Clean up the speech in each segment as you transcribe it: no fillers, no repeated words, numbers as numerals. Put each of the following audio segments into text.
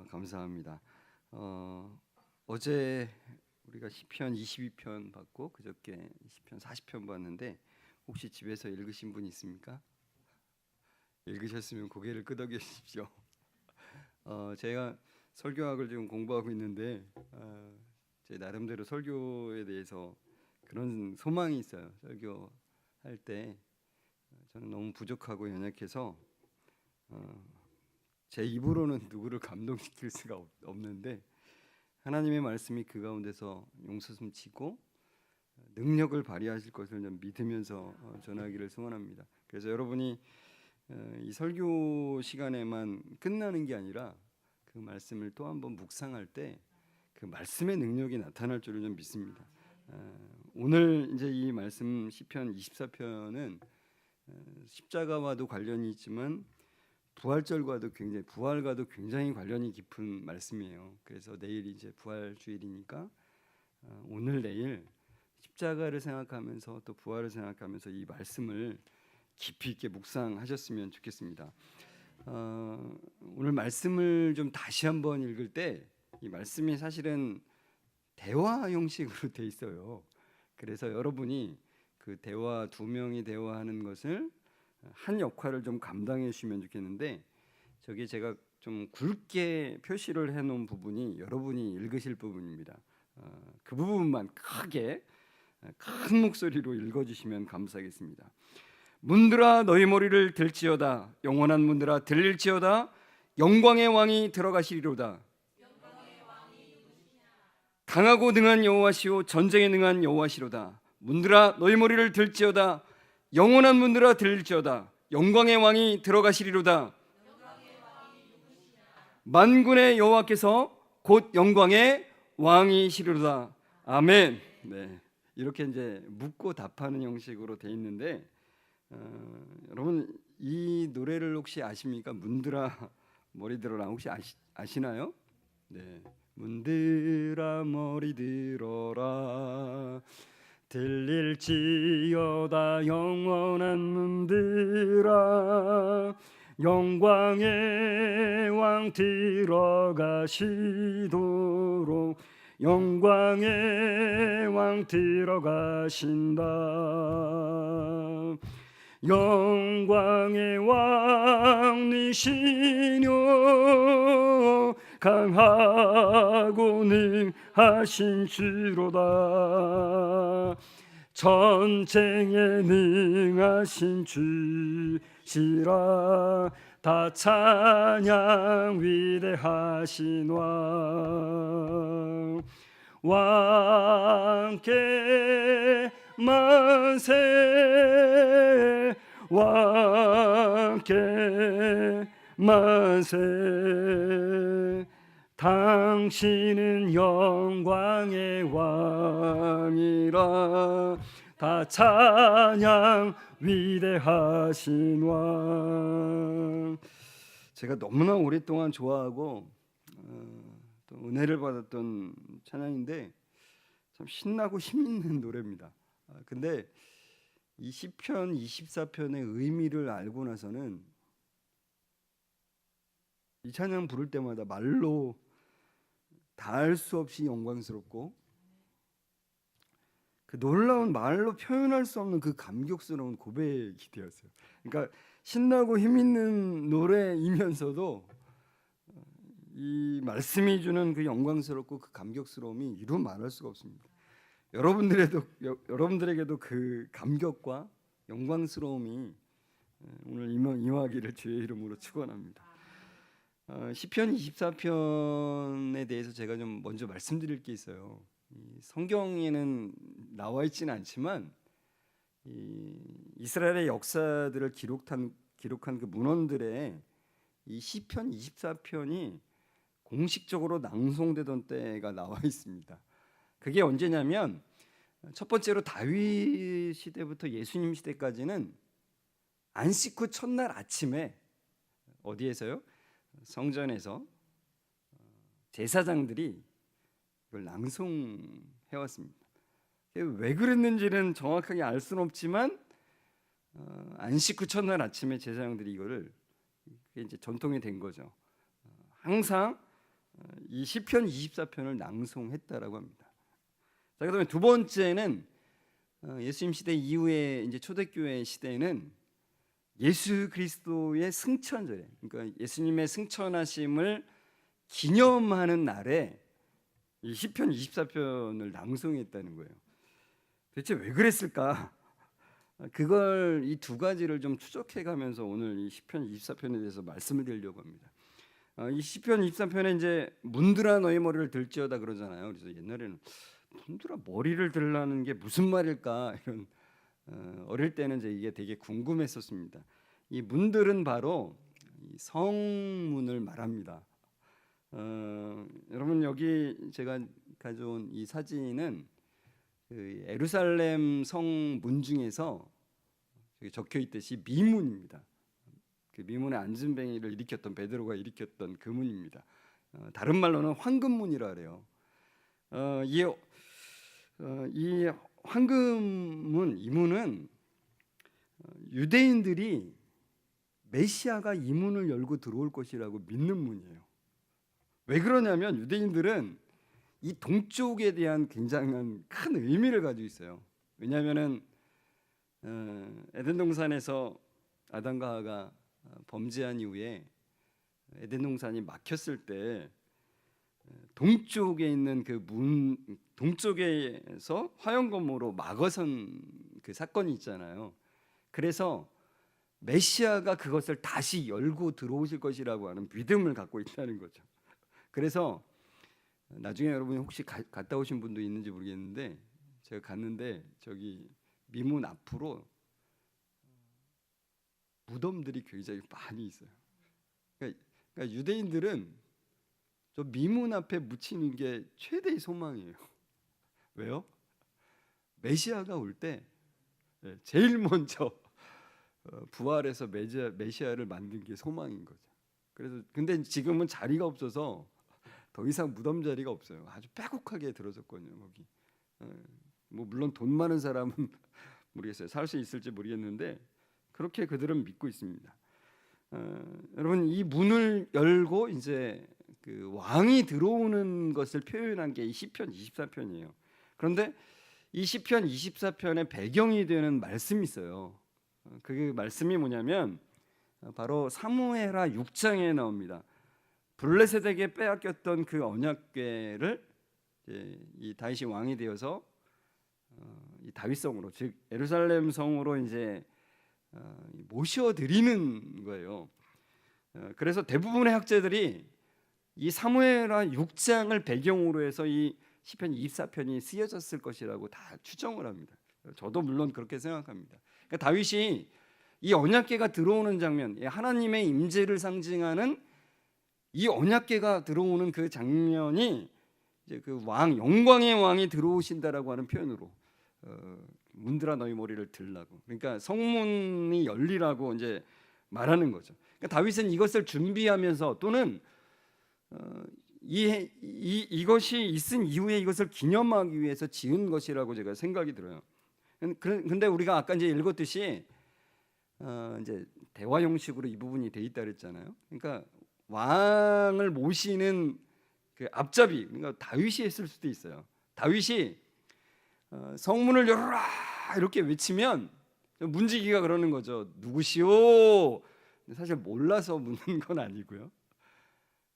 감사합니다. 어제 우리가 시편 22편 받고 그저께 시편 40편 봤는데 혹시 집에서 읽으신 분 있습니까? 읽으셨으면 고개를 끄덕여 주십시오. 제가 설교학을 지금 공부하고 있는데 제 나름대로 설교에 대해서 그런 소망이 있어요. 설교할 때 저는 너무 부족하고 연약해서 제 입으로는 누구를 감동시킬 수가 없는데 하나님의 말씀이 그 가운데서 용서숨치고 능력을 발휘하실 것을 좀 믿으면서 전하기를 소원합니다. 그래서 여러분이 이 설교 시간에만 끝나는 게 아니라 그 말씀을 또 한번 묵상할 때 그 말씀의 능력이 나타날 줄을 좀 믿습니다. 오늘 이제 이 말씀 시편 24편은 십자가와도 관련이 있지만 부활과도 굉장히 관련이 깊은 말씀이에요. 그래서 내일 이제 부활 주일이니까 오늘 내일 십자가를 생각하면서 또 부활을 생각하면서 이 말씀을 깊이 있게 묵상하셨으면 좋겠습니다. 오늘 말씀을 좀 다시 한번 읽을 때 이 말씀이 사실은 대화 형식으로 돼 있어요. 그래서 여러분이 그 대화 두 명이 대화하는 것을 한 역할을 좀 감당해 주시면 좋겠는데 저기 제가 좀 굵게 표시를 해놓은 부분이 여러분이 읽으실 부분입니다. 그 부분만 크게 큰 목소리로 읽어주시면 감사하겠습니다. 문들아 너희 머리를 들지어다 영원한 문들아 들릴지어다 영광의 왕이 들어가시리로다. 강하고 능한 여호와시오 전쟁에 능한 여호와시로다. 문들아 너희 머리를 들지어다 영원한 문들아 들릴지어다 영광의 왕이 들어가시리로다. 만군의 여호와께서 곧 영광의 왕이시리로다. 아멘. 네, 이렇게 이제 묻고 답하는 형식으로 돼 있는데 여러분 이 노래를 혹시 아십니까? 문들아 머리 들어라 혹시 아시나요? 네, 문들아 머리 들어라 들릴지어다 영원한 문들아 영광의 왕 들어가시도록 영광의 왕 들어가신다. 영광의 왕이시뇨 강하고 능하신 주로다. 전쟁에 능하신 주시라. 다 찬양 위대하신 왕 왕께 만세 왕께 만세. 당신은 영광의 왕이라. 다 찬양 위대하신 왕. 제가 너무나 오랫동안 좋아하고 또 은혜를 받았던 찬양인데 참 신나고 힘있는 노래입니다. 근데 이 시편 24편의 의미를 알고 나서는 이 찬양 부를 때마다 말로 다할 수 없이 영광스럽고 그 놀라운 말로 표현할 수 없는 그 감격스러운 고백이 되었어요. 그러니까 신나고 힘있는 노래이면서도 이 말씀이 주는 그 영광스럽고 그 감격스러움이 이루 말할 수가 없습니다. 여러분들에게도 그 감격과 영광스러움이 오늘 임하기를 주의 이름으로 축원합니다. 시편 24편에 대해서 제가 좀 먼저 말씀드릴 게 있어요. 성경에는 나와 있지는 않지만 이스라엘의 역사들을 기록한 그 문헌들의 이 시편 24편이 공식적으로 낭송되던 때가 나와 있습니다. 그게 언제냐면 첫 번째로 다윗 시대부터 예수님 시대까지는 안식 후 첫날 아침에 어디에서요? 성전에서 제사장들이 이걸 낭송해 왔습니다. 왜 그랬는지는 정확하게 알 수는 없지만 안식 후 첫날 아침에 제사장들이 이거를 이제 전통이 된 거죠. 항상 이 시편 24편을 낭송했다라고 합니다. 자, 그다음에 두 번째는 예수님 시대 이후에 이제 초대교회 시대에는 예수 그리스도의 승천절에, 그러니까 예수님의 승천하심을 기념하는 날에 이 시편 24편을 낭송했다는 거예요. 대체 왜 그랬을까? 그걸 이 두 가지를 좀 추적해 가면서 오늘 이 시편 24편에 대해서 말씀을 드리려고 합니다. 이 시편 24편에 이제 문드라 너희 머리를 들지어다 그러잖아요. 그래서 옛날에는 문드라 머리를 들라는 게 무슨 말일까 이런 어릴 때는 이제 이게 되게 궁금했었습니다. 이 문들은 바로 이 성문을 말합니다. 여러분 여기 제가 가져온 이 사진은 그 예루살렘 성문 중에서 적혀 있듯이 미문입니다. 그 미문의 안진뱅이를 일으켰던 베드로가 일으켰던 그 문입니다. 다른 말로는 황금문이라 그래요. 이 황금문, 이 문은 유대인들이 메시아가 이 문을 열고 들어올 것이라고 믿는 문이에요. 왜 그러냐면 유대인들은 이 동쪽에 대한 굉장한 큰 의미를 가지고 있어요. 왜냐하면은 에덴 동산에서 아담과 하와가 범죄한 이후에 에덴 동산이 막혔을 때 동쪽에 있는 그 문, 동쪽에서 화영검으로 막아선 그 사건이 있잖아요. 그래서 메시아가 그것을 다시 열고 들어오실 것이라고 하는 믿음을 갖고 있다는 거죠. 그래서 나중에 여러분이 혹시 갔다 오신 분도 있는지 모르겠는데 제가 갔는데 저기 미문 앞으로 무덤들이 굉장히 많이 있어요. 그러니까 유대인들은 저 미문 앞에 묻히는 게 최대의 소망이에요. 왜요? 메시아가 올 때 제일 먼저 부활해서 메시아를 만든 게 소망인 거죠. 그래서 근데 지금은 자리가 없어서 더 이상 무덤 자리가 없어요. 아주 빼곡하게 들어섰거든요. 거기 뭐 물론 돈 많은 사람은 모르겠어요. 살 수 있을지 모르겠는데 그렇게 그들은 믿고 있습니다. 여러분 이 문을 열고 이제 그 왕이 들어오는 것을 표현한 게 이 시편 24편이에요. 그런데 이 시편 24편의 배경이 되는 말씀이 있어요. 그 말씀이 뭐냐면 바로 사무엘하 6장에 나옵니다. 블레셋에게 빼앗겼던 그 언약궤를 이 다윗이 왕이 되어서 이 다윗성으로 즉 예루살렘 성으로 이제 모셔드리는 거예요. 그래서 대부분의 학자들이 이 사무엘하 6장을 배경으로 해서 이 시편 24편이 쓰여졌을 것이라고 다 추정을 합니다. 저도 물론 그렇게 생각합니다. 그러니까 다윗이 이 언약궤가 들어오는 장면, 하나님의 임재를 상징하는 이 언약궤가 들어오는 그 장면이 이제 그 왕, 영광의 왕이 들어오신다라고 하는 표현으로 문들아 너희 머리를 들라고, 그러니까 성문이 열리라고 이제 말하는 거죠. 그러니까 다윗은 이것을 준비하면서 또는 이것이 있은 이후에 이것을 기념하기 위해서 지은 것이라고 제가 생각이 들어요. 근데 우리가 아까 이제 읽었듯이 이제 대화 형식으로 이 부분이 돼 있다 그랬잖아요. 그러니까 왕을 모시는 그 앞잡이, 그러니까 다윗이 했을 수도 있어요. 다윗이 성문을 열어라 이렇게 외치면 문지기가 그러는 거죠. 누구시오? 사실 몰라서 묻는 건 아니고요.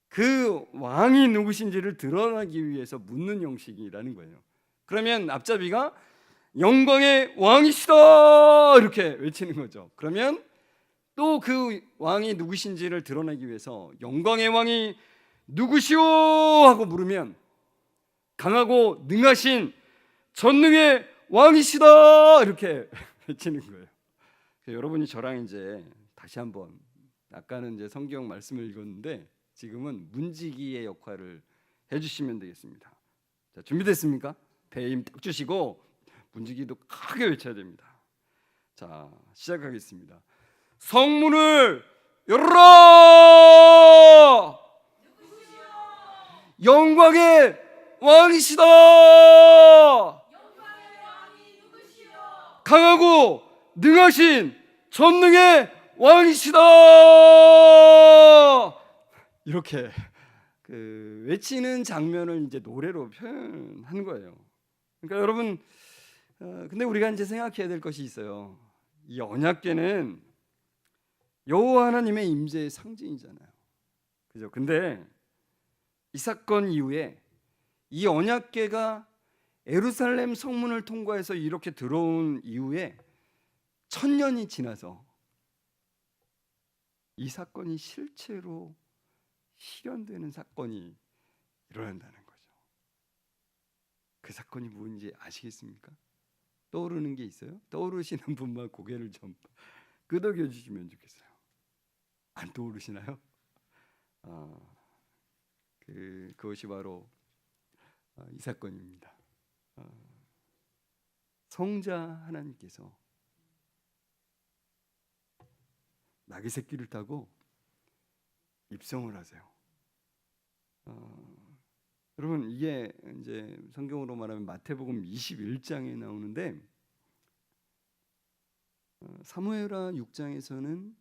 그 왕이 누구신지를 드러나기 위해서 묻는 형식이라는 거예요. 그러면 앞잡이가 영광의 왕이시다 이렇게 외치는 거죠. 그러면 또 그 왕이 누구신지를 드러내기 위해서 영광의 왕이 누구시오 하고 물으면 강하고 능하신 전능의 왕이시다 이렇게 외치는 거예요. 여러분이 저랑 이제 다시 한번, 아까는 이제 성경 말씀을 읽었는데 지금은 문지기의 역할을 해주시면 되겠습니다. 자, 준비됐습니까? 배에 힘 딱 주시고 문지기도 크게 외쳐야 됩니다. 자, 시작하겠습니다. 성문을 열어라! 영광의 왕이시다! 강하고 능하신 전능의 왕이시다! 이렇게 그 외치는 장면을 이제 노래로 표현한 거예요. 그러니까 여러분, 근데 우리가 이제 생각해야 될 것이 있어요. 이 언약궤는 여호와 하나님의 임재의 상징이잖아요. 그죠? 근데 이 사건 이후에 이 언약궤가 예루살렘 성문을 통과해서 이렇게 들어온 이후에 1000년이 지나서 이 사건이 실체로 실현되는 사건이 일어난다는 거죠. 그 사건이 뭔지 아시겠습니까? 떠오르는 게 있어요? 떠오르시는 분만 고개를 좀 끄덕여 주시면 좋겠어요. 안 떠오르시나요? 그것이 바로 이 사건입니다. 성자 하나님께서 나귀 새끼를 타고 입성을 하세요. 여러분, 이게 이제 성경으로 말하면 마태복음 21장에 나오는데, 사무엘하 6장에서는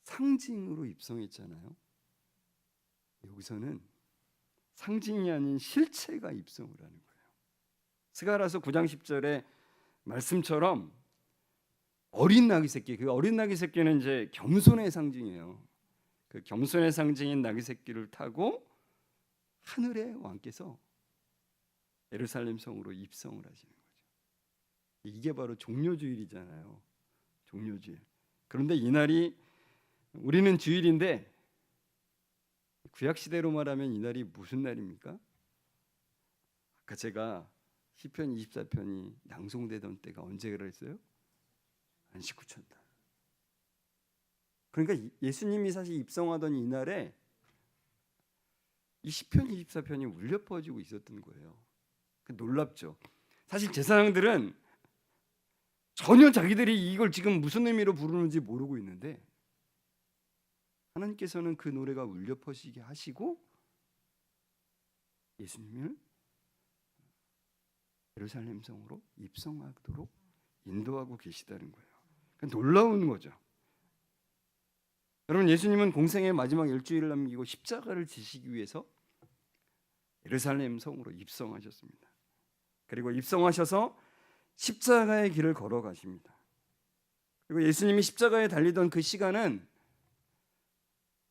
상징으로 입성했잖아요. 여기서는 상징이 아닌 실체가 입성을 하는 거예요. 스가랴서 9장 10절의 말씀처럼 어린 나귀 새끼, 그 어린 나귀 새끼는 이제 겸손의 상징이에요. 그 겸손의 상징인 나귀 새끼를 타고 하늘의 왕께서 예루살렘 성으로 입성을 하시는 거죠. 이게 바로 종료주일이잖아요. 종료주일. 그런데 이 날이 우리는 주일인데 구약 시대로 말하면 이 날이 무슨 날입니까? 아까 제가 시편 24편이 낭송되던 때가 언제 그랬어요? 안식구천달. 그러니까 예수님이 사실 입성하던 이 날에 이 시편 24편이 울려 퍼지고 있었던 거예요. 놀랍죠. 사실 제사장들은 전혀 자기들이 이걸 지금 무슨 의미로 부르는지 모르고 있는데 하나님께서는 그 노래가 울려 퍼지게 하시고 예수님을 예루살렘 성으로 입성하도록 인도하고 계시다는 거예요. 놀라운 거죠. 여러분, 예수님은 공생의 마지막 일주일을 남기고 십자가를 지시기 위해서 예루살렘 성으로 입성하셨습니다. 그리고 입성하셔서 십자가의 길을 걸어가십니다. 그리고 예수님이 십자가에 달리던 그 시간은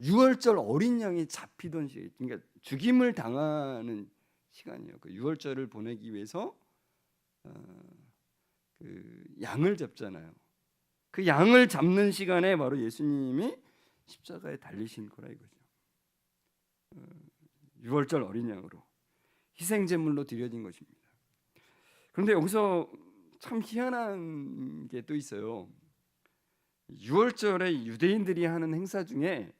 유월절 어린 양이 잡히던 시간, 그러니까 죽임을 당하는 시간이에요. 그 유월절을 보내기 위해서 그 양을 잡잖아요. 그 양을 잡는 시간에 바로 예수님이 십자가에 달리신 거라 이거죠. 유월절 어린 양으로 희생 제물로 드려진 것입니다. 그런데 여기서 참 희한한 게 또 있어요. 유월절에 유대인들이 하는 행사 중에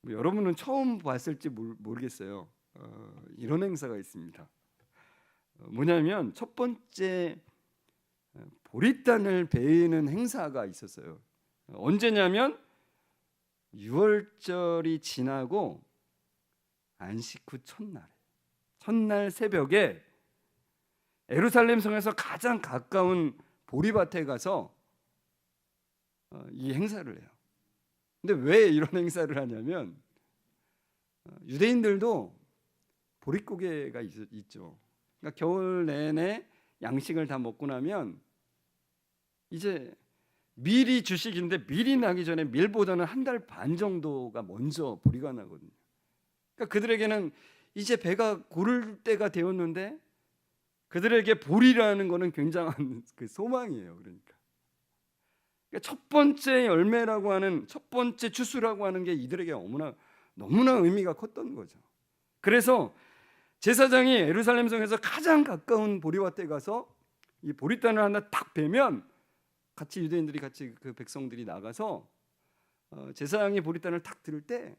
여러분은 처음 봤을지 모르겠어요. 이런 행사가 있습니다. 뭐냐면 첫 번째 보리단을 베는 행사가 있었어요. 언제냐면 유월절이 지나고 안식 후 첫날 새벽에 예루살렘 성에서 가장 가까운 보리밭에 가서 이 행사를 해요. 근데 왜 이런 행사를 하냐면 유대인들도 보릿고개가 있죠. 그러니까 겨울 내내 양식을 다 먹고 나면 이제 밀이 주식인데 밀이 나기 전에 밀보다는 한 달 반 정도가 먼저 보리가 나거든요. 그러니까 그들에게는 이제 배가 고를 때가 되었는데 그들에게 보리라는 것은 굉장한 그 소망이에요. 그러니까 첫 번째 열매라고 하는 첫 번째 추수라고 하는 게 이들에게 너무나 의미가 컸던 거죠. 그래서 제사장이 예루살렘 성에서 가장 가까운 보리밭에 가서 이 보리단을 하나 딱 베면 같이 유대인들이 같이 그 백성들이 나가서 제사장이 보리단을 탁 들을 때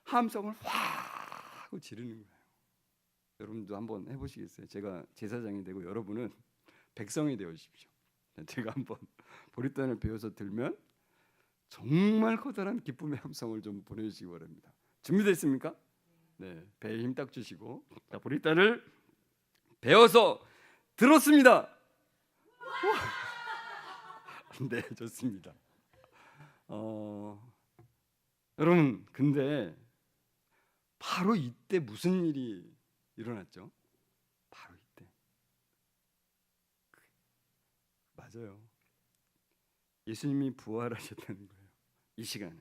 함성을 확 하고 지르는 거예요. 여러분도 한번 해보시겠어요? 제가 제사장이 되고 여러분은 백성이 되어 주십시오. 제가 한번 보리단을 베어서 들면 정말 커다란 기쁨의 함성을 좀 보내주시기 바랍니다. 준비됐습니까? 네, 배에 힘 딱 주시고 자, 보리단을 베어서 들었습니다. 네, 좋습니다. 여러분, 근데 바로 이때 무슨 일이 일어났죠? 바로 이때. 맞아요. 예수님이 부활하셨다는 거예요. 이 시간에.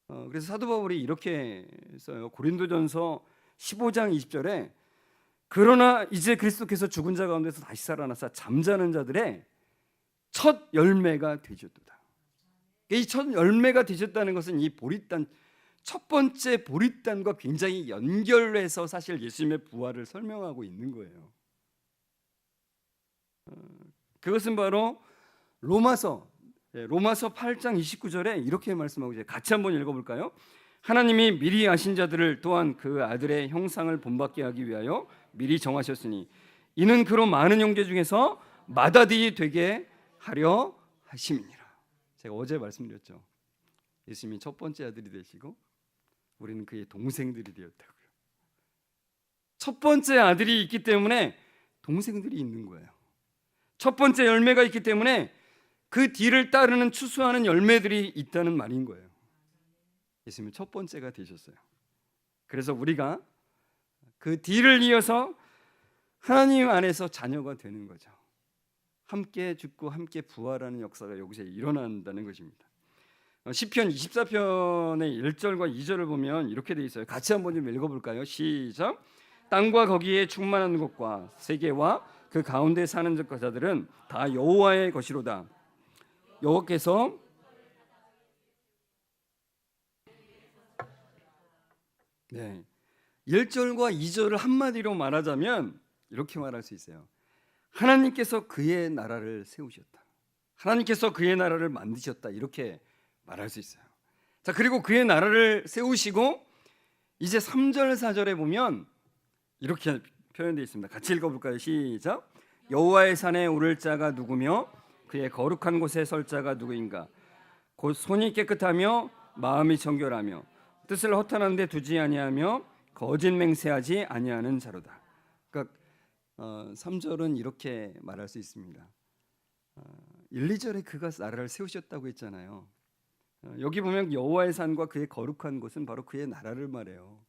그래서 사도 바울이 이렇게 써요. 고린도전서 15장 20절에 그러나 이제 그리스도께서 죽은 자 가운데서 다시 살아나사 잠자는 자들의 첫 열매가 되셨도다. 이 첫 열매가 되셨다는 것은 이 보리단 첫 번째 보리단과 굉장히 연결해서 사실 예수님의 부활을 설명하고 있는 거예요. 그것은 바로 로마서 8장 29절에 이렇게 말씀하고 있어요. 같이 한번 읽어볼까요? 하나님이 미리 아신 자들을 또한 그 아들의 형상을 본받게 하기 위하여 미리 정하셨으니 이는 그로 많은 형제 중에서 맏아들이 되게 하려 하심이니라. 제가 어제 말씀드렸죠. 예수님이 첫 번째 아들이 되시고 우리는 그의 동생들이 되었다고요. 첫 번째 아들이 있기 때문에 동생들이 있는 거예요. 첫 번째 열매가 있기 때문에 그 뒤를 따르는 추수하는 열매들이 있다는 말인 거예요. 예수님은 첫 번째가 되셨어요. 그래서 우리가 그 뒤를 이어서 하나님 안에서 자녀가 되는 거죠. 함께 죽고 함께 부활하는 역사가 여기서 일어난다는 것입니다. 시편 24편의 1절과 2절을 보면 이렇게 돼 있어요. 같이 한번 좀 읽어볼까요? 시작. 땅과 거기에 충만한 것과 세계와 그 가운데 사는 자들은 다 여호와의 것이로다. 여호와께서 네, 1절과 2절을 한마디로 말하자면 이렇게 말할 수 있어요. 하나님께서 그의 나라를 세우셨다. 하나님께서 그의 나라를 만드셨다. 이렇게 말할 수 있어요. 자, 그리고 그의 나라를 세우시고 이제 3절 4절에 보면 이렇게 표현되어 있습니다. 같이 읽어볼까요? 시작. 여호와의 산에 오를 자가 누구며 그의 거룩한 곳에 설 자가 누구인가? 곧 손이 깨끗하며 마음이 정결하며 뜻을 허탄한 데 두지 아니하며 거짓 맹세하지 아니하는 자로다. 그러니까 3절은 이렇게 말할 수 있습니다. 1, 2절에 그가 나라를 세우셨다고 했잖아요. 여기 보면 여호와의 산과 그의 거룩한 곳은 바로 그의 나라를 말해요.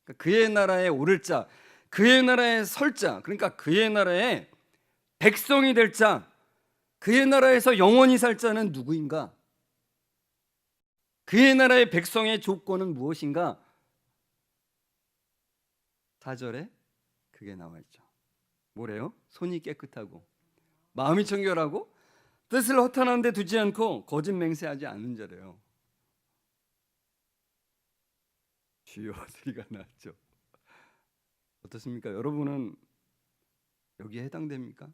그러니까 그의 나라에 오를 자, 그의 나라에 설 자, 그러니까 그의 나라에 백성이 될 자, 그의 나라에서 영원히 살 자는 누구인가? 그의 나라의 백성의 조건은 무엇인가? 4절에 그게 나와 있죠. 뭐래요? 손이 깨끗하고 마음이 청결하고 뜻을 허탄한 데 두지 않고 거짓 맹세하지 않는 자래요. 주여 소리가 나죠. 어떻습니까? 여러분은 여기에 해당됩니까?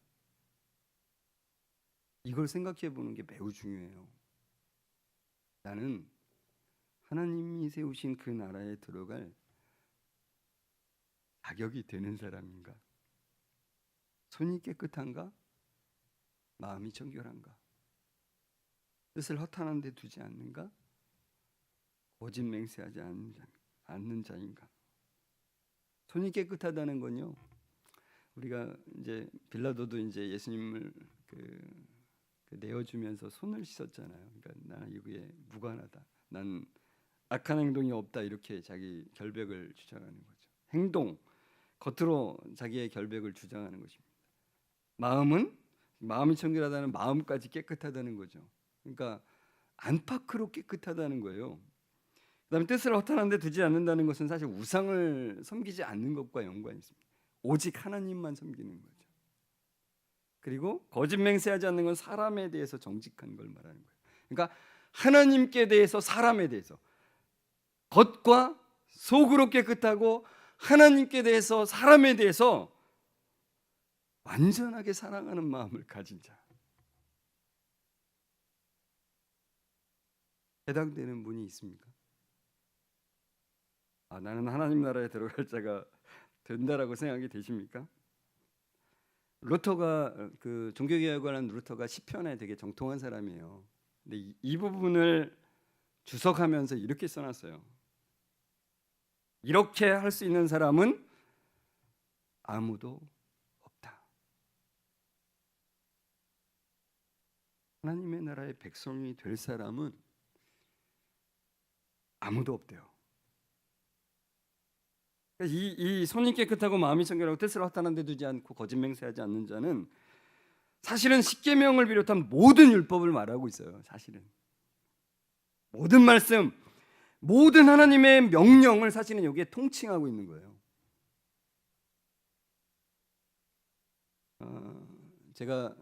이걸 생각해 보는 게 매우 중요해요. 나는 하나님이 세우신 그 나라에 들어갈 자격이 되는 사람인가? 손이 깨끗한가? 마음이 정결한가? 뜻을 허탄한 데 두지 않는가? 거짓 맹세하지 않는 자인가? 손이 깨끗하다는 건요. 우리가 이제 빌라도도 이제 예수님을 내어주면서 손을 씻었잖아요. 그러니까 나는 이거에 무관하다. 난 악한 행동이 없다. 이렇게 자기 결백을 주장하는 거죠. 행동, 겉으로 자기의 결백을 주장하는 것입니다. 마음이 청결하다는 마음까지 깨끗하다는 거죠. 그러니까 안팎으로 깨끗하다는 거예요. 그다음에 뜻을 허탄한 데 두지 않는다는 것은 사실 우상을 섬기지 않는 것과 연관이 있습니다. 오직 하나님만 섬기는 거죠. 그리고 거짓 맹세하지 않는 건 사람에 대해서 정직한 걸 말하는 거예요. 그러니까 하나님께 대해서 사람에 대해서 겉과 속으로 깨끗하고 하나님께 대해서 사람에 대해서 완전하게 사랑하는 마음을 가진 자. 해당되는 분이 있습니까? 나는 하나님 나라에 들어갈 자가 된다라고 생각이 되십니까? 루터가 그 종교개혁을 한 루터가 시편에 되게 정통한 사람이에요. 근데 이 부분을 주석하면서 이렇게 써놨어요. 이렇게 할 수 있는 사람은 아무도 없다. 하나님의 나라의 백성이 될 사람은 아무도 없대요. 이 손이 깨끗하고 마음이 청결하고 뜻을 허탄한 데 두지 않고 거짓 맹세하지 않는 자는 사실은 십계명을 비롯한 모든 율법을 말하고 있어요. 사실은 모든 말씀, 모든 하나님의 명령을 사실은 여기에 통칭하고 있는 거예요. 제가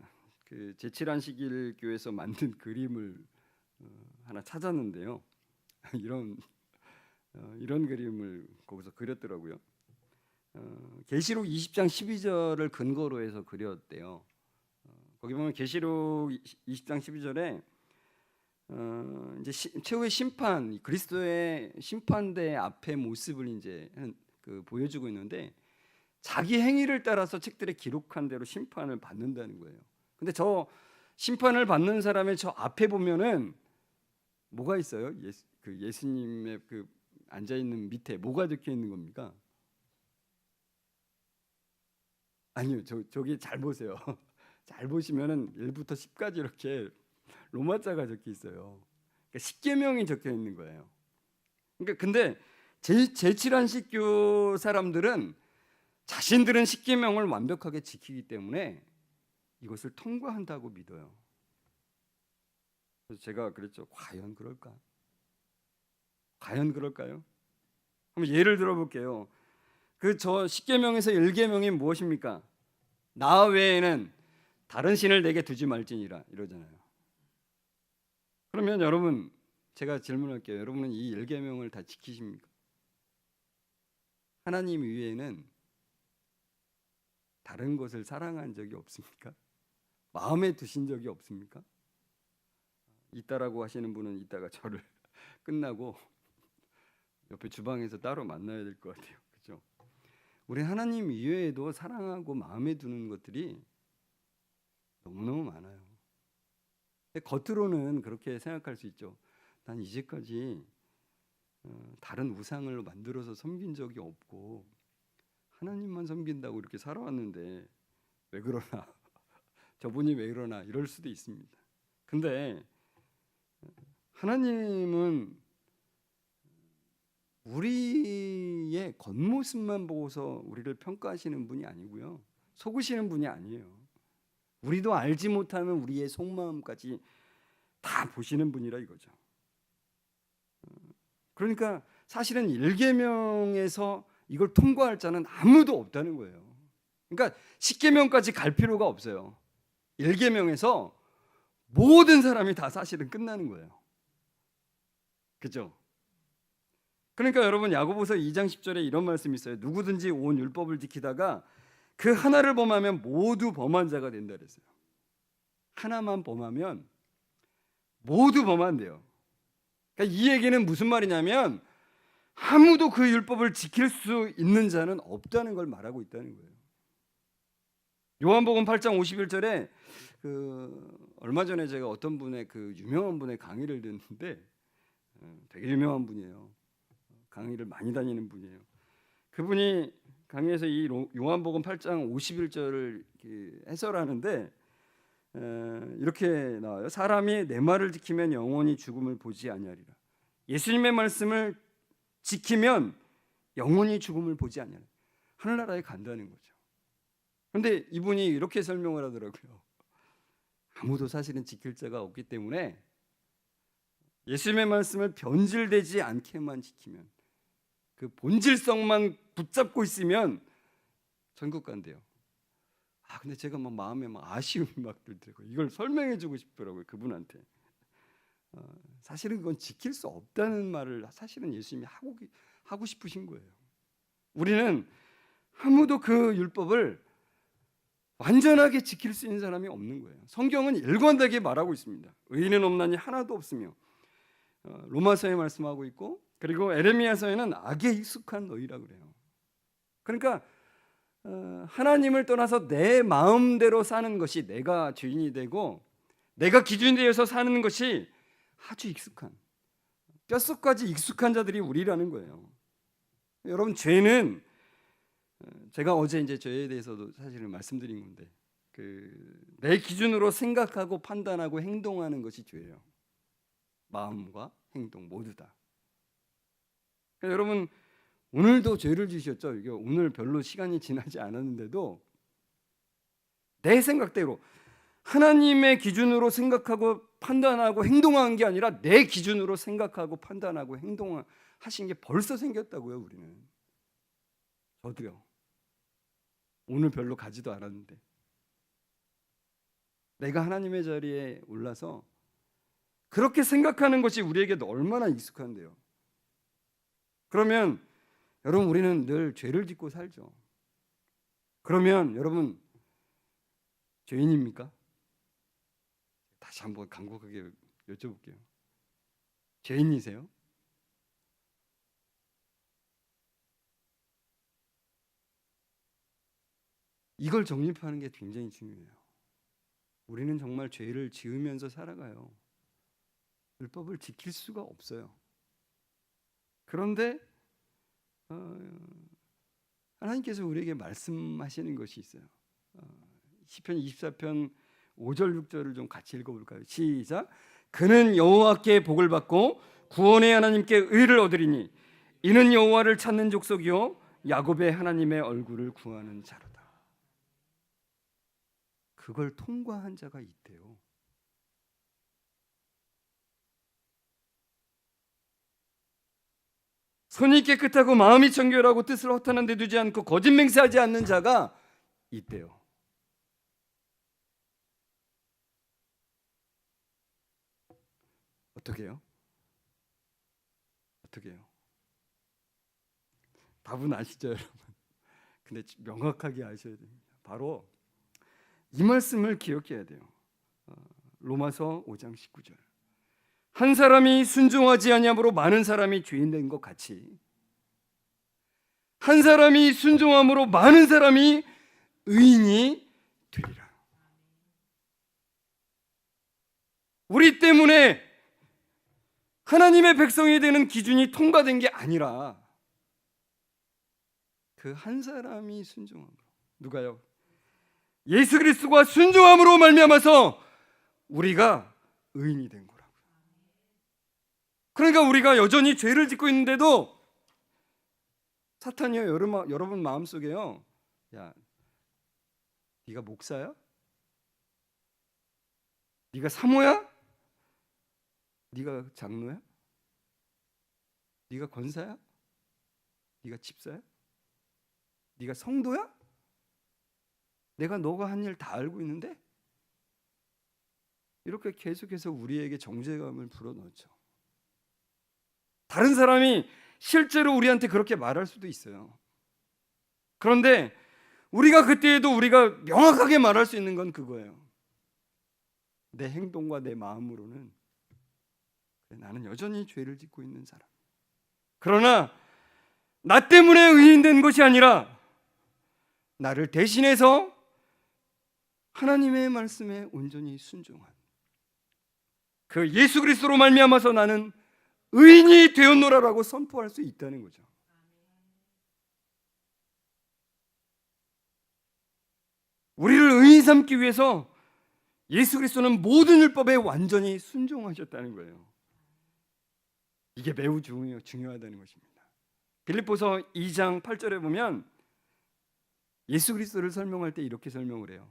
그 제7안식일 교회에서 만든 그림을 하나 찾았는데요. 이런 그림을 거기서 그렸더라고요. 계시록 20장 12절을 근거로 해서 그렸대요. 거기 보면 계시록 20장 12절에 이제 최후의 심판, 그리스도의 심판대 앞의 모습을 이제 보여주고 있는데 자기 행위를 따라서 책들에 기록한 대로 심판을 받는다는 거예요. 근데 저 심판을 받는 사람의 저 앞에 보면은 뭐가 있어요? 예수님의 그 앉아 있는 밑에 뭐가 적혀 있는 겁니까? 아니요, 저기 잘 보세요. 잘 보시면은 1부터 10까지 이렇게 로마자가 적혀 있어요. 그러니까 십계명이 적혀 있는 거예요. 그러니까 근데 제7안식교 사람들은 자신들은 십계명을 완벽하게 지키기 때문에 이것을 통과한다고 믿어요. 그래서 제가 그랬죠. 과연 그럴까? 과연 그럴까요? 한번 예를 들어볼게요. 저 십계명에서 1계명이 무엇입니까? 나 외에는 다른 신을 내게 두지 말지니라 이러잖아요. 그러면 여러분, 제가 질문할게요. 여러분은 이 1계명을 다 지키십니까? 하나님 외에는 다른 것을 사랑한 적이 없습니까? 마음에 두신 적이 없습니까? 있다라고 하시는 분은 이따가 저를 끝나고 옆에 주방에서 따로 만나야 될 것 같아요. 그렇죠? 우리 하나님 이외에도 사랑하고 마음에 두는 것들이 너무너무 많아요. 겉으로는 그렇게 생각할 수 있죠. 난 이제까지 다른 우상을 만들어서 섬긴 적이 없고 하나님만 섬긴다고 이렇게 살아왔는데 왜 그러나 저분이 왜 그러나 이럴 수도 있습니다. 근데 하나님은 우리의 겉모습만 보고서 우리를 평가하시는 분이 아니고요, 속으시는 분이 아니에요. 우리도 알지 못하는 우리의 속마음까지 다 보시는 분이라 이거죠. 그러니까 사실은 1계명에서 이걸 통과할 자는 아무도 없다는 거예요. 그러니까 10계명까지 갈 필요가 없어요. 1계명에서 모든 사람이 다 사실은 끝나는 거예요. 그죠? 그러니까 여러분, 야고보서 2장 10절에 이런 말씀이 있어요. 누구든지 온 율법을 지키다가 그 하나를 범하면 모두 범한 자가 된다 그랬어요. 하나만 범하면 모두 범한대요. 그러니까 이 얘기는 무슨 말이냐면 아무도 그 율법을 지킬 수 있는 자는 없다는 걸 말하고 있다는 거예요. 요한복음 8장 51절에 얼마 전에 제가 어떤 분의 유명한 분의 강의를 듣는데 되게 유명한 분이에요. 강의를 많이 다니는 분이에요. 그분이 강의에서 이 요한복음 8장 51절을 해설하는데 이렇게 나와요. 사람이 내 말을 지키면 영원히 죽음을 보지 아니하리라. 예수님의 말씀을 지키면 영원히 죽음을 보지 아니하리라. 하늘나라에 간다는 거죠. 그런데 이분이 이렇게 설명을 하더라고요. 아무도 사실은 지킬 자가 없기 때문에 예수님의 말씀을 변질되지 않게만 지키면, 그 본질성만 붙잡고 있으면 천국 간대요. 근데 제가 마음에 아쉬움이 막 들더라고요. 이걸 설명해주고 싶더라고요, 그분한테. 사실은 그건 지킬 수 없다는 말을 사실은 예수님이 하고 싶으신 거예요. 우리는 아무도 그 율법을 완전하게 지킬 수 있는 사람이 없는 거예요. 성경은 일관되게 말하고 있습니다. 의인은 없나니 하나도 없으며, 로마서에 말씀하고 있고, 그리고 에레미야서에는 악에 익숙한 너희라 그래요. 그러니까 하나님을 떠나서 내 마음대로 사는 것이, 내가 주인이 되고 내가 기준이 되어서 사는 것이 아주 익숙한, 뼛속까지 익숙한 자들이 우리라는 거예요. 여러분, 죄는 제가 어제 이제 죄에 대해서도 사실은 말씀드린 건데, 내 기준으로 생각하고 판단하고 행동하는 것이 죄예요. 마음과 행동 모두 다. 그러니까 여러분, 오늘도 죄를 지으셨죠. 이게 오늘 별로 시간이 지나지 않았는데도 내 생각대로 하나님의 기준으로 생각하고 판단하고 행동한 게 아니라 내 기준으로 생각하고 판단하고 행동하신 게 벌써 생겼다고요. 우리는. 저도요. 오늘 별로 가지도 않았는데 내가 하나님의 자리에 올라서 그렇게 생각하는 것이 우리에게 얼마나 익숙한데요. 그러면 여러분 우리는 늘 죄를 짓고 살죠. 그러면 여러분 죄인입니까? 다시 한번 간곡하게 여쭤볼게요. 죄인이세요? 이걸 정립하는 게 굉장히 중요해요. 우리는 정말 죄를 지으면서 살아가요. 율법을 지킬 수가 없어요. 그런데 하나님께서 우리에게 말씀하시는 것이 있어요. 시편 24편 5절 6절을 좀 같이 읽어볼까요? 시작. 그는 여호와께 복을 받고 구원의 하나님께 의를 얻으리니 이는 여호와를 찾는 족속이요 야곱의 하나님의 얼굴을 구하는 자로다. 그걸 통과한 자가 있대요. 손이 깨끗하고 마음이 청결하고 뜻을 허탄한 데 두지 않고 거짓 맹세하지 않는 자가 있대요. 어떻게 해요? 어떻게 해요? 답은 아시죠, 여러분? 근데 명확하게 아셔야 됩니다. 바로 이 말씀을 기억해야 돼요. 로마서 5장 19절. 한 사람이 순종하지 아니함으로 많은 사람이 죄인 된 것 같이 한 사람이 순종함으로 많은 사람이 의인이 되리라. 우리 때문에 하나님의 백성이 되는 기준이 통과된 게 아니라 그 한 사람이 순종함으로, 누가요? 예수 그리스도가 순종함으로 말미암아서 우리가 의인이 된 거라고요. 그러니까 우리가 여전히 죄를 짓고 있는데도 사탄이요 여러분 마음속에요, 야, 네가 목사야? 네가 사모야? 네가 장로야? 네가 권사야? 네가 집사야? 네가 성도야? 내가 너가 한 일 다 알고 있는데? 이렇게 계속해서 우리에게 정죄감을 불어넣죠. 다른 사람이 실제로 우리한테 그렇게 말할 수도 있어요. 그런데 우리가 그때에도 우리가 명확하게 말할 수 있는 건 그거예요. 내 행동과 내 마음으로는 나는 여전히 죄를 짓고 있는 사람. 그러나 나 때문에 의인된 것이 아니라 나를 대신해서 하나님의 말씀에 온전히 순종한 그 예수 그리스도로 말미암아서 나는 의인이 되었노라라고 선포할 수 있다는 거죠. 우리를 의인 삼기 위해서 예수 그리스도는 모든 율법에 완전히 순종하셨다는 거예요. 이게 매우 중요하다는 것입니다. 빌립보서 2장 8절에 보면 예수 그리스도를 설명할 때 이렇게 설명을 해요.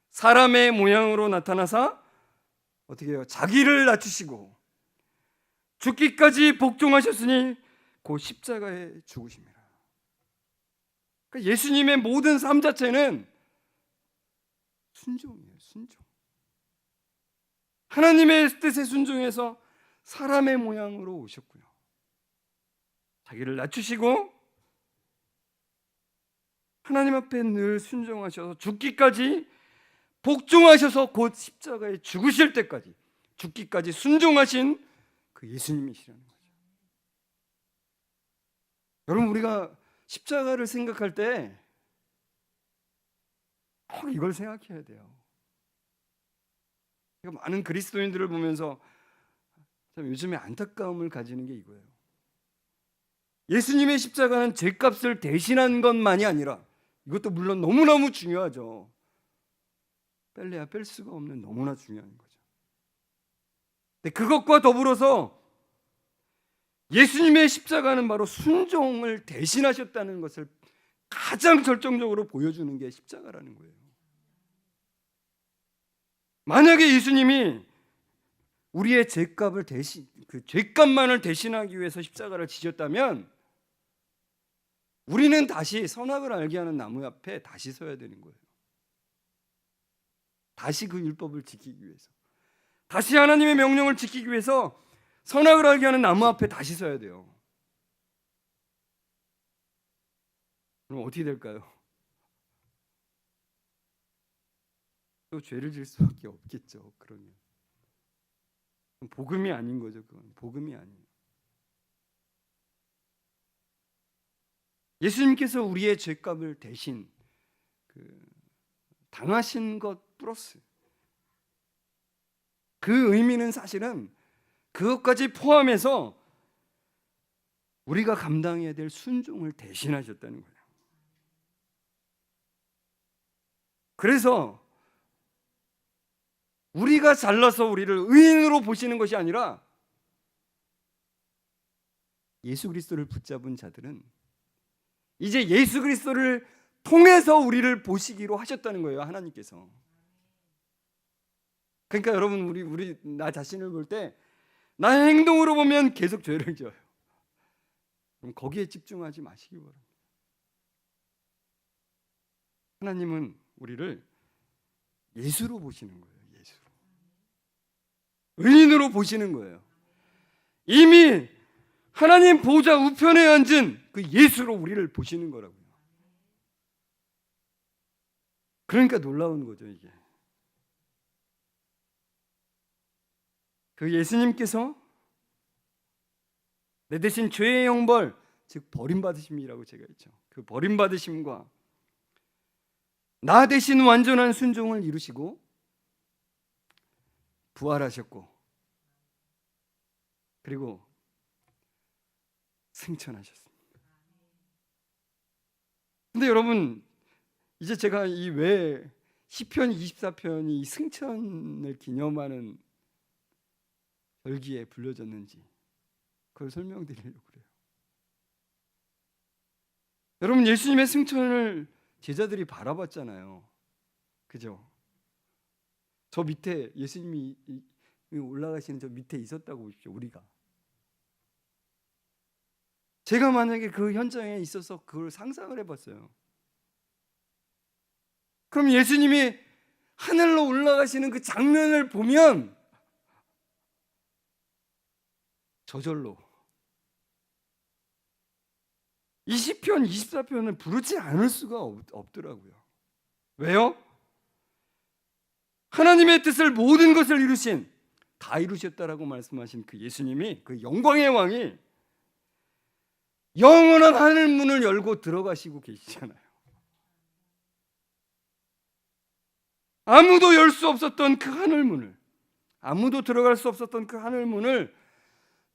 사람의 모양으로 나타나사 어떻게 해요? 자기를 낮추시고 죽기까지 복종하셨으니 그 십자가에 죽으십니다. 그러니까 예수님의 모든 삶 자체는 순종이에요. 순종. 하나님의 뜻에 순종해서 사람의 모양으로 오셨고요. 자기를 낮추시고 하나님 앞에 늘 순종하셔서 죽기까지 복종하셔서 곧 십자가에 죽으실 때까지 죽기까지 순종하신 그 예수님이시라는 거죠. 여러분 우리가 십자가를 생각할 때 꼭 이걸 생각해야 돼요. 많은 그리스도인들을 보면서 참 요즘에 안타까움을 가지는 게 이거예요. 예수님의 십자가는 죄값을 대신한 것만이 아니라 이것도 물론 너무너무 중요하죠. 뺄래야 뺄 수가 없는 너무나 중요한 거죠. 근데 그것과 더불어서 예수님의 십자가는 바로 순종을 대신하셨다는 것을 가장 절정적으로 보여주는 게 십자가라는 거예요. 만약에 예수님이 우리의 죄값을 그 죄값만을 대신하기 위해서 십자가를 지셨다면 우리는 다시 선악을 알게 하는 나무 앞에 다시 서야 되는 거예요. 다시 그 율법을 지키기 위해서, 다시 하나님의 명령을 지키기 위해서 선악을 알게 하는 나무 앞에 다시 서야 돼요. 그럼 어떻게 될까요? 또 죄를 질 수밖에 없겠죠. 그러면 복음이 아닌 거죠. 그건 복음이 아니에요. 예수님께서 우리의 죄값을 대신 당하신 것 플러스 그 의미는 사실은 그것까지 포함해서 우리가 감당해야 될 순종을 대신하셨다는 거예요. 그래서 우리가 잘나서 우리를 의인으로 보시는 것이 아니라 예수 그리스도를 붙잡은 자들은 이제 예수 그리스도를 통해서 우리를 보시기로 하셨다는 거예요. 하나님께서. 그러니까 여러분 우리 나 자신을 볼 때 나의 행동으로 보면 계속 죄를 져요. 그럼 거기에 집중하지 마시기 바랍니다. 하나님은 우리를 예수로 보시는 거예요. 예수로. 의인으로 보시는 거예요. 이미 하나님 보좌 우편에 앉은 그 예수로 우리를 보시는 거라고요. 그러니까 놀라운 거죠, 이게. 그 예수님께서 내 대신 죄의 형벌, 즉 버림받으심이라고 제가 했죠. 그 버림받으심과 나 대신 완전한 순종을 이루시고 부활하셨고 그리고 승천하셨습니다. 근데 여러분, 이제 제가 이 왜 시편 24편이 이 승천을 기념하는 절기에 불려졌는지 그걸 설명드리려고 그래요. 여러분, 예수님의 승천을 제자들이 바라봤잖아요. 그죠? 저 밑에 예수님이 올라가시는 저 밑에 있었다고 보십시오. 우리가. 제가 만약에 그 현장에 있어서 그걸 상상을 해봤어요. 그럼 예수님이 하늘로 올라가시는 그 장면을 보면 저절로 이 시편 24편을 부르지 않을 수가 없더라고요. 왜요? 하나님의 뜻을 모든 것을 이루신, 다 이루셨다라고 말씀하신 그 예수님이, 그 영광의 왕이 영원한 하늘 문을 열고 들어가시고 계시잖아요. 아무도 열 수 없었던 그 하늘 문을, 아무도 들어갈 수 없었던 그 하늘 문을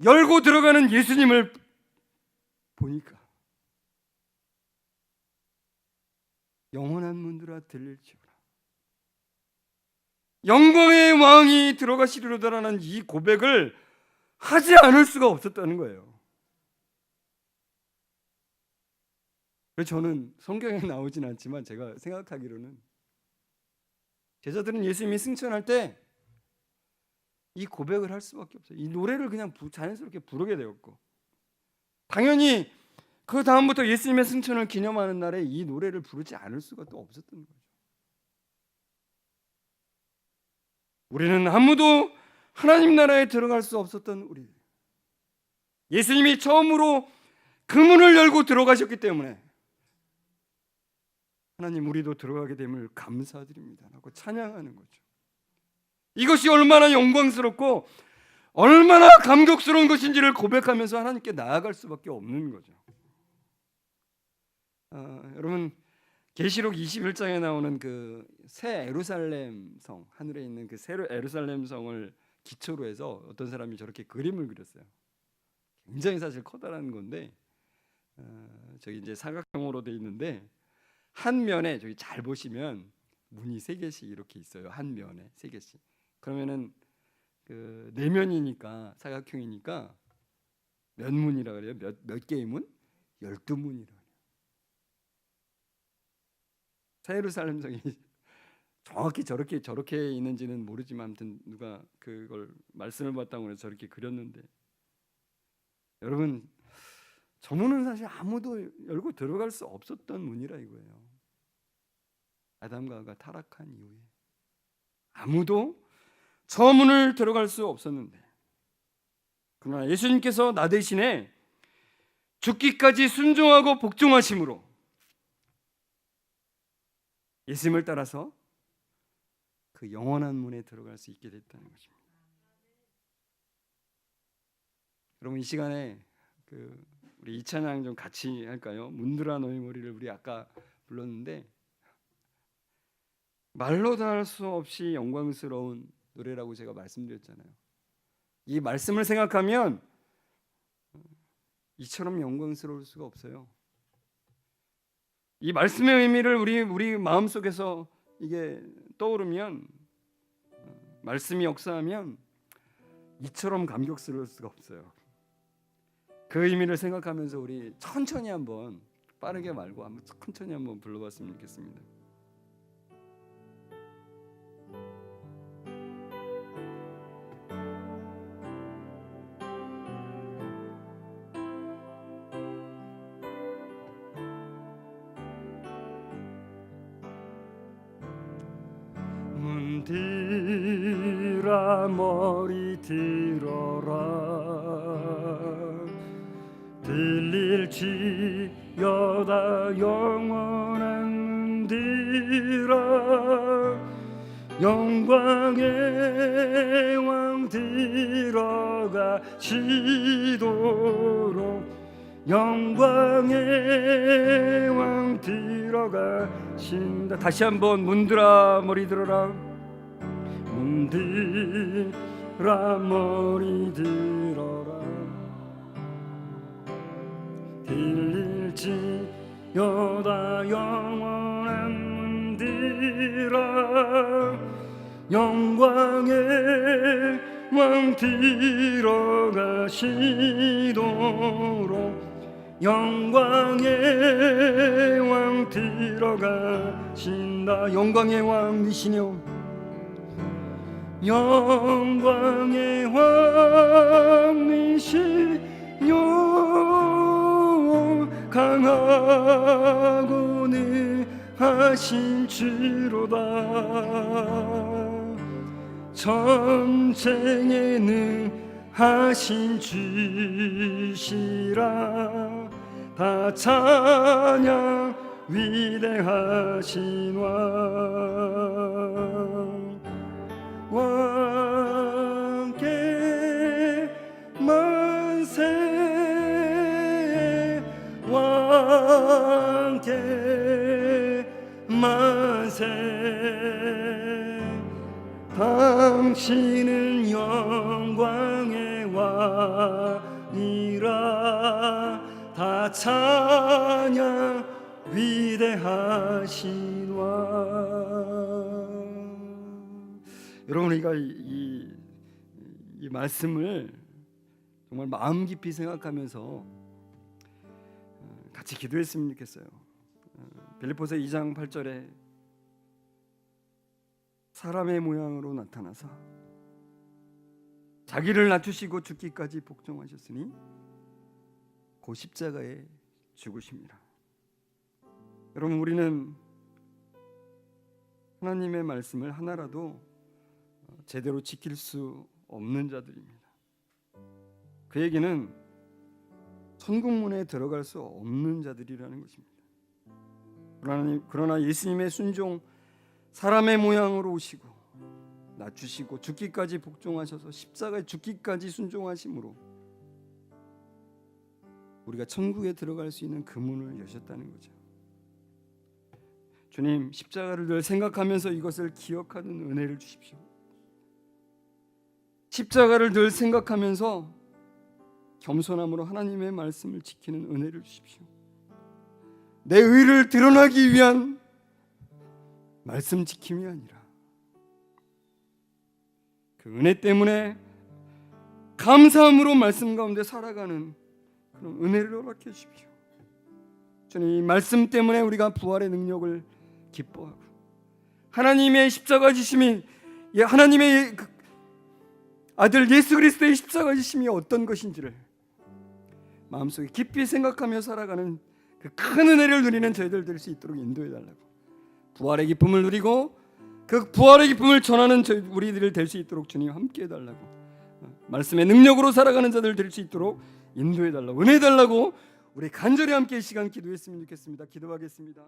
열고 들어가는 예수님을 보니까 영원한 문들아 들릴지어다. 영광의 왕이 들어가시리로다라는 이 고백을 하지 않을 수가 없었다는 거예요. 그래서 저는 성경에 나오진 않지만 제가 생각하기로는 제자들은 예수님이 승천할 때 이 고백을 할 수밖에 없어요. 이 노래를 그냥 자연스럽게 부르게 되었고, 당연히 그 다음부터 예수님의 승천을 기념하는 날에 이 노래를 부르지 않을 수가 또 없었던 거죠. 우리는 아무도 하나님 나라에 들어갈 수 없었던 우리, 예수님이 처음으로 그 문을 열고 들어가셨기 때문에 하나님, 우리도 들어가게 됨을 감사드립니다 라고 찬양하는 거죠. 이것이 얼마나 영광스럽고 얼마나 감격스러운 것인지를 고백하면서 하나님께 나아갈 수밖에 없는 거죠. 여러분, 계시록 21장에 나오는 그 새 예루살렘 성, 하늘에 있는 그 새 예루살렘 성을 기초로 해서 어떤 사람이 저렇게 그림을 그렸어요. 굉장히 사실 커다란 건데, 저기 이제 사각형으로 돼 있는데 한 면에 저기 잘 보시면 문이 3개씩 이렇게 있어요. 한 면에 3개씩. 그러면은 그 4면이니까, 사각형이니까 몇 문이라 그래요? 몇 개의 문? 12문이라 그래요. 새 예루살렘 성이 정확히 저렇게 있는지는 모르지만 아무튼 누가 그걸 말씀을 봤다고 해서 저렇게 그렸는데, 여러분 저 문은 사실 아무도 열고 들어갈 수 없었던 문이라 이거예요. 아담과 하와가 타락한 이후에 아무도 저 문을 들어갈 수 없었는데, 그러나 예수님께서 나 대신에 죽기까지 순종하고 복종하심으로 예수님을 따라서 그 영원한 문에 들어갈 수 있게 됐다는 것입니다. 여러분 이 시간에 우리 이 찬양 좀 같이 할까요? 문들아 너희 머리를 우리 아까 불렀는데 말로 다 할 수 없이 영광스러운 노래라고 제가 말씀드렸잖아요. 이 말씀을 생각하면 이처럼 영광스러울 수가 없어요. 이 말씀의 의미를 우리 마음속에서 이게 떠오르면, 말씀이 역사하면 이처럼 감격스러울 수가 없어요. 그 의미를 생각하면서 우리 천천히 한번, 빠르게 말고 한번 천천히 한번 불러봤으면 좋겠습니다. 문들아 머리 들어라, 들릴지어다 영원한 문들아, 영광의 왕 들어가시도록, 영광의 왕 들어가신다. 다시 한번 문들아 머리 들어라, 문들아 머리 들어라, 들릴지어다 영원한 문들아, 영광의 왕 들어가시도록, 영광의 왕 들어가신다. 영광의 왕이시뇨, 영광의 왕이시뇨, 강하고 능하신 주로다, 전쟁에 능하신 주시라, 다 찬양 위대하신 왕, 왕께 만세, 왕께 만세, 당신은 영광의 왕이라, 다 찬양 위대하신 왕. 여러분 우리가 이 말씀을 정말 마음 깊이 생각하면서 같이 기도했으면 좋겠어요. 빌립보서 2장 8절에 사람의 모양으로 나타나사 자기를 낮추시고 죽기까지 복종하셨으니 그 십자가에 죽으십니다. 여러분 우리는 하나님의 말씀을 하나라도 제대로 지킬 수 없는 자들입니다. 그 얘기는 천국문에 들어갈 수 없는 자들이라는 것입니다. 그러나 예수님의 순종, 사람의 모양으로 오시고 낮추시고 죽기까지 복종하셔서 십자가에 죽기까지 순종하심으로 우리가 천국에 들어갈 수 있는 그 문을 여셨다는 거죠. 주님, 십자가를 늘 생각하면서 이것을 기억하는 은혜를 주십시오. 십자가를 늘 생각하면서 겸손함으로 하나님의 말씀을 지키는 은혜를 주십시오. 내 의를 드러나기 위한 말씀 지킴이 아니라 그 은혜 때문에 감사함으로 말씀 가운데 살아가는 그럼 은혜를 허락해 주십시오. 주님, 이 말씀 때문에 우리가 부활의 능력을 기뻐하고 하나님의 십자가 지심이, 하나님의 아들 예수 그리스도의 십자가 지심이 어떤 것인지를 마음속에 깊이 생각하며 살아가는 그 큰 은혜를 누리는 저희들 될 수 있도록 인도해 달라고, 부활의 기쁨을 누리고 그 부활의 기쁨을 전하는 우리들 될 수 있도록 주님 함께 해달라고, 말씀의 능력으로 살아가는 자들 될 수 있도록 인도해 달라고, 은혜 달라고 우리 간절히 함께 이 시간 기도했으면 좋겠습니다. 기도하겠습니다.